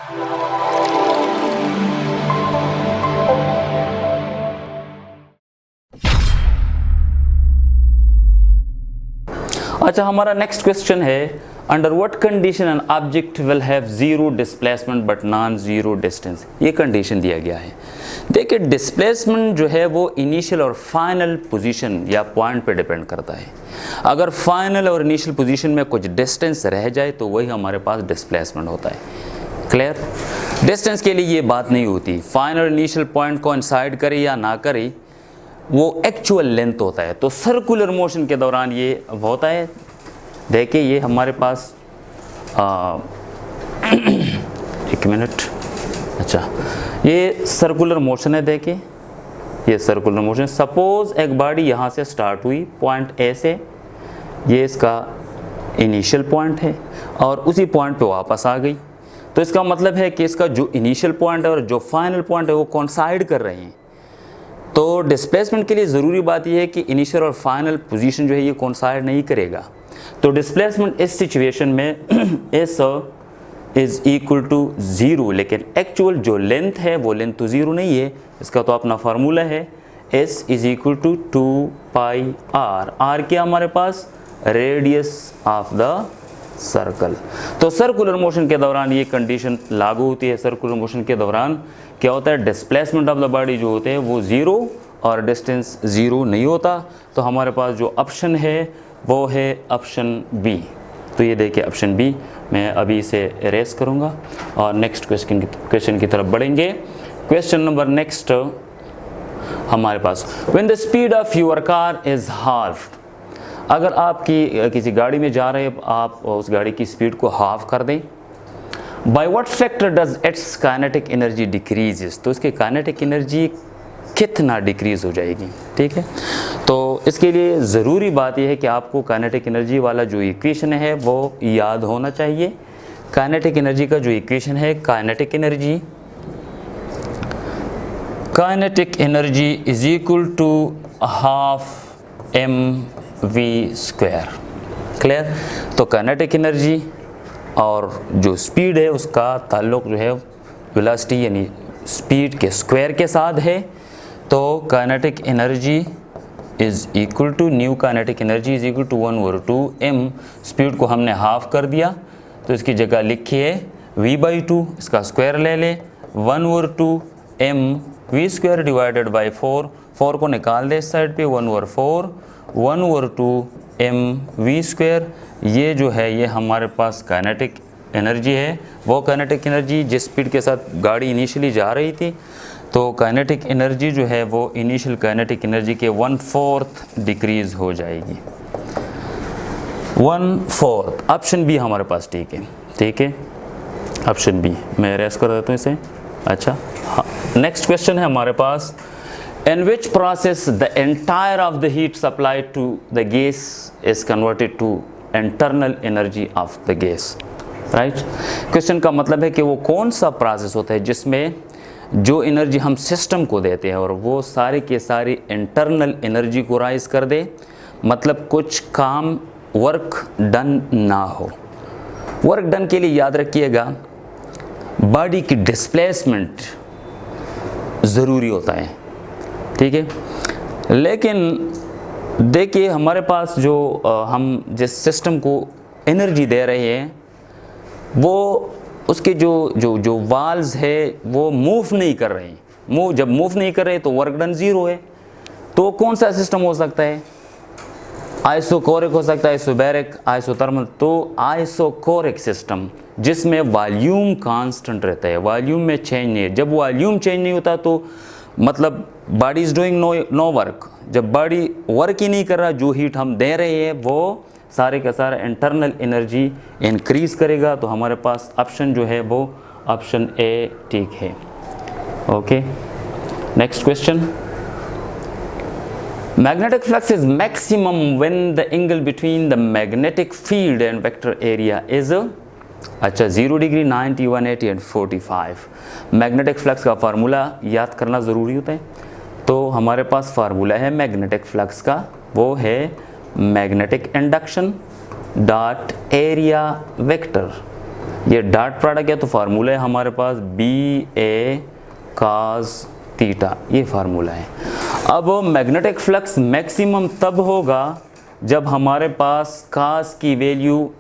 अच्छा, हमारा next question है, under what condition an object will have zero displacement but non zero distance. ये condition दिया गया है। देखिए, डिस्प्लेसमेंट जो है वो इनिशियल और फाइनल पोजीशन या पॉइंट पे डिपेंड करता है। अगर फाइनल और इनिशियल पोजीशन में कुछ डिस्टेंस रह जाए तो वही हमारे पास डिस्प्लेसमेंट होता है। क्लियर? डिस्टेंस के लिए ये बात नहीं होती, फाइनल इनिशियल पॉइंट को इंसाइड करे या ना करे, वो एक्चुअल लेंथ होता है। तो सर्कुलर मोशन के दौरान ये होता है। देखिए, ये हमारे पास एक मिनट, अच्छा, ये सर्कुलर मोशन है। देखिए, ये सर्कुलर मोशन, सपोज एक बॉडी यहाँ से स्टार्ट हुई पॉइंट ए से, ये इसका इनिशियल पॉइंट है और उसी पॉइंट पे वापस आ गई। तो इसका मतलब है कि इसका जो इनिशियल पॉइंट है और जो फाइनल पॉइंट है वो कोइंसाइड कर रहे हैं। तो डिस्प्लेसमेंट के लिए ज़रूरी बात यह है कि इनिशियल और फाइनल पोजीशन जो है ये कोइंसाइड नहीं करेगा। तो डिस्प्लेसमेंट इस सिचुएशन में S is equal to zero, लेकिन एक्चुअल जो लेंथ है वो लेंथ तो ज़ीरो नहीं है। इसका तो अपना फार्मूला है, S is equal to 2 pi R क्या हमारे पास, रेडियस ऑफ द सर्कल। तो सर्कुलर मोशन के दौरान ये कंडीशन लागू होती है। सर्कुलर मोशन के दौरान क्या होता है, डिस्प्लेसमेंट ऑफ द बॉडी जो होते हैं वो ज़ीरो और डिस्टेंस ज़ीरो नहीं होता। तो हमारे पास जो ऑप्शन है वो है ऑप्शन बी। तो ये देखिए ऑप्शन बी, मैं अभी इसे इरेज करूँगा और नेक्स्ट क्वेश्चन की तरफ बढ़ेंगे। क्वेश्चन नंबर नेक्स्ट हमारे पास, when the speed of your car is half. अगर आपकी किसी गाड़ी में जा रहे हैं, आप उस गाड़ी की स्पीड को हाफ कर दें, by what factor does it's kinetic energy decreases. तो इसकी काइनेटिक एनर्जी कितना डिक्रीज हो जाएगी। ठीक है, तो इसके लिए ज़रूरी बात यह है कि आपको काइनेटिक एनर्जी वाला जो इक्वेशन है वो याद होना चाहिए। काइनेटिक एनर्जी का जो इक्वेशन है, kinetic energy is equal to half mv²। Clear? तो काइनेटिक एनर्जी और जो स्पीड है उसका ताल्लुक़ जो है वेलोसिटी यानी स्पीड के स्क्वायर के साथ है। तो kinetic energy is equal to, new kinetic energy is equal to 1/2 m। Speed को हमने हाफ कर दिया तो इसकी जगह लिखिए v/2, इसका स्क्वायर ले लें, 1/2 mv² डिवाइडेड बाई 4। 4 को निकाल दे इस साइड पे, 1/4 1/2 mv²। ये जो है ये हमारे पास काइनेटिक एनर्जी है। वो काइनेटिक एनर्जी जिस स्पीड के साथ गाड़ी इनिशियली जा रही थी, तो काइनेटिक एनर्जी जो है वो इनिशियल काइनेटिक एनर्जी के 1/4 डिक्रीज़ हो जाएगी। 1/4, ऑप्शन बी हमारे पास ठीक है। ठीक है, ऑप्शन बी मैं रेस कर देता हूँ इसे। अच्छा, हाँ, नेक्स्ट क्वेश्चन है हमारे पास, in which process the entire of the heat supplied to the gas is converted to internal energy of the gas। Right? Question का मतलब है कि वो कौन सा प्रोसेस होता है जिसमें जो एनर्जी हम सिस्टम को देते हैं और वो सारी के सारी इंटरनल एनर्जी को राइज कर दे, मतलब कुछ काम वर्क डन ना हो। वर्क डन के लिए याद रखिएगा बॉडी की डिस्प्लेसमेंट ज़रूरी होता है। ठीक है, लेकिन देखिए हमारे पास जो हम जिस सिस्टम को एनर्जी दे रहे हैं वो उसके जो वाल्व्स है वो मूव नहीं कर रहे हैं। जब मूव नहीं कर रहे तो वर्क डन ज़ीरो है। तो कौन सा सिस्टम हो सकता है? आइसोकोरिक हो सकता है, आइसोबैरिक, आइसोथर्मल। तो आइसोकोरिक सिस्टम जिसमें वॉल्यूम कांस्टेंट रहता है, वॉल्यूम में चेंज नहीं है। जब वॉल्यूम चेंज नहीं होता तो मतलब body is doing no work. जब बॉडी वर्क ही नहीं कर रहा, जो हीट हम दे रहे हैं वो सारे का सारा इंटरनल एनर्जी इंक्रीज़ करेगा। तो हमारे पास ऑप्शन जो है वो ऑप्शन ए ठीक है। Okay, next question, magnetic flux is maximum when the angle between the magnetic field and vector area is, अच्छा, 0 डिग्री, 90, 180 एंड 45। मैग्नेटिक फ्लक्स का फार्मूला याद करना ज़रूरी होता है। तो हमारे पास फार्मूला है मैग्नेटिक फ्लक्स का, वो है magnetic induction dot area vector ये डॉट प्रोडक्ट है तो फार्मूला है हमारे पास BA cos थीटा, ये फार्मूला है। अब मैग्नेटिक फ्लक्स मैक्सिमम तब होगा जब हमारे पास cos की वैल्यू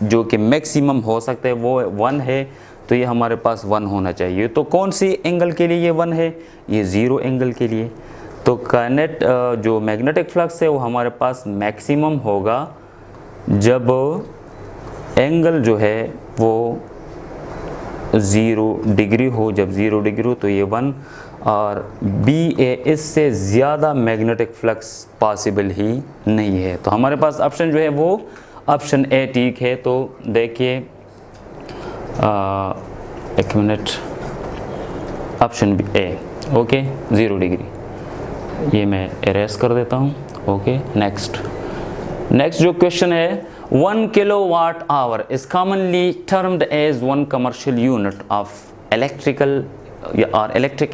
जो कि मैक्सिमम हो सकता है वो 1 है, तो ये हमारे पास 1 होना चाहिए। तो कौन सी एंगल के लिए ये 1 है? ये 0 एंगल के लिए। तो जो मैग्नेटिक फ्लक्स है वो हमारे पास मैक्सिमम होगा जब एंगल जो है वो 0 डिग्री हो। जब 0 डिग्री हो तो ये 1, और BA इससे ज़्यादा मैग्नेटिक फ्लक्स पॉसिबल ही नहीं है। तो हमारे पास ऑप्शन जो है वो ऑप्शन A ठीक है। तो देखिए एक minute, option A okay 0 degree, ये मैं एरेस कर देता हूँ। ओके नेक्स्ट जो क्वेश्चन है, 1 kilowatt hour is commonly termed as 1 commercial unit of electric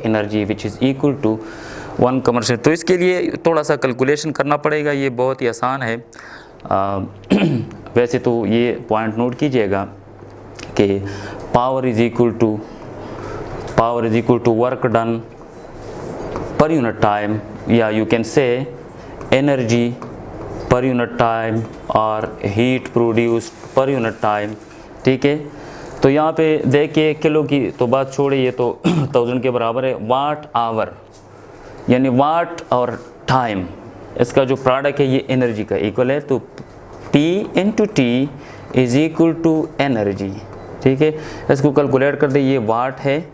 energy which is equal to 1 commercial. तो इसके लिए थोड़ा सा कैलकुलेशन करना पड़ेगा, ये बहुत ही आसान है। वैसे तो ये पॉइंट नोट कीजिएगा कि power is equal to work done per unit time, या you can say energy per unit time और heat produced per unit time. ठीक है, तो यहाँ पे देखिए किलो की तो बात छोड़िए, ये तो 1000 के बराबर है। वाट आवर यानी वाट और टाइम, इसका जो प्रोडक्ट है ये एनर्जी का इक्वल है। तो T into T is equal to energy. ठीक है, इसको कैलकुलेट कर दे, ये वाट है,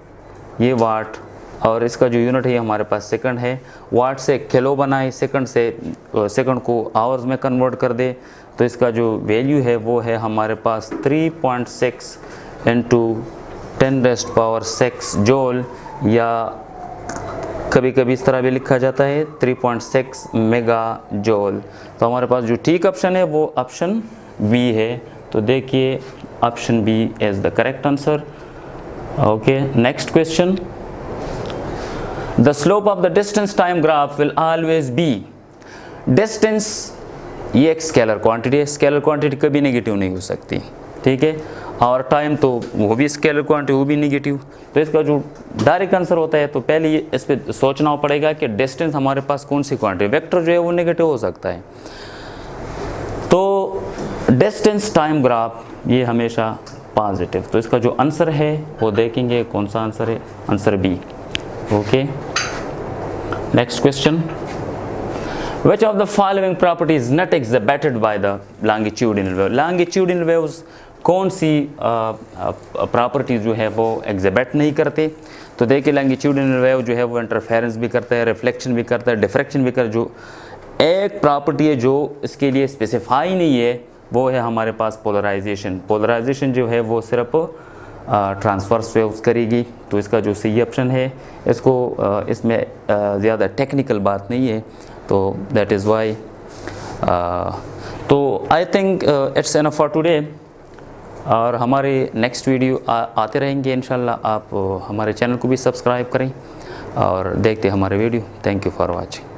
ये वाट, और इसका जो यूनिट है हमारे पास सेकंड है। वाट से किलो बनाए, सेकंड को आवर्स में कन्वर्ट कर दे, तो इसका जो वैल्यू है वो है हमारे पास 3.6 इंटू 10⁻6 जूल, या कभी कभी इस तरह भी लिखा जाता है 3.6 मेगा जूल। तो हमारे पास जो ठीक ऑप्शन है वो ऑप्शन B है। तो देखिए option B is the correct answer. Okay next question, the slope of the distance time graph will always be. Distance ये एक स्केलर क्वांटिटी है, स्केलर क्वांटिटी कभी नेगेटिव नहीं हो सकती। ठीक है, और टाइम तो वो भी स्केलर क्वांटिटी, वो भी नेगेटिव। तो इसका जो डायरेक्ट आंसर होता है, तो पहले ये इस पर सोचना पड़ेगा कि डिस्टेंस हमारे पास कौन सी क्वांटिटी, वेक्टर जो है वो नेगेटिव हो सकता है। तो डिस्टेंस टाइम ग्राफ ये हमेशा पॉजिटिव। तो इसका जो आंसर है वो देखेंगे कौन सा आंसर है, answer B। Okay next question, which of the following properties not exhibited by the longitudinal wave? longitudinal waves कौन सी प्रॉपर्टीज़ जो है वो एग्जिबिट नहीं करते? तो देखिए लॉन्गिट्यूडिनल वेव जो है वो इंटरफेरेंस भी करता है, रिफ्लेक्शन भी करता है, डिफ्रैक्शन भी करता है। जो एक प्रॉपर्टी है जो इसके लिए स्पेसिफाई नहीं है वो है हमारे पास पोलराइजेशन। पोलराइजेशन जो है वो सिर्फ ट्रांसवर्स वेव्स करेगी। तो इसका जो सही ऑप्शन है, इसको इसमें ज़्यादा टेक्निकल बात नहीं है, तो दैट इज़ वाई। तो I think it's enough for today, और हमारे नेक्स्ट वीडियो आते रहेंगे इंशाल्लाह। आप हमारे चैनल को भी सब्सक्राइब करें और देखते हमारे video. Thank you for watching.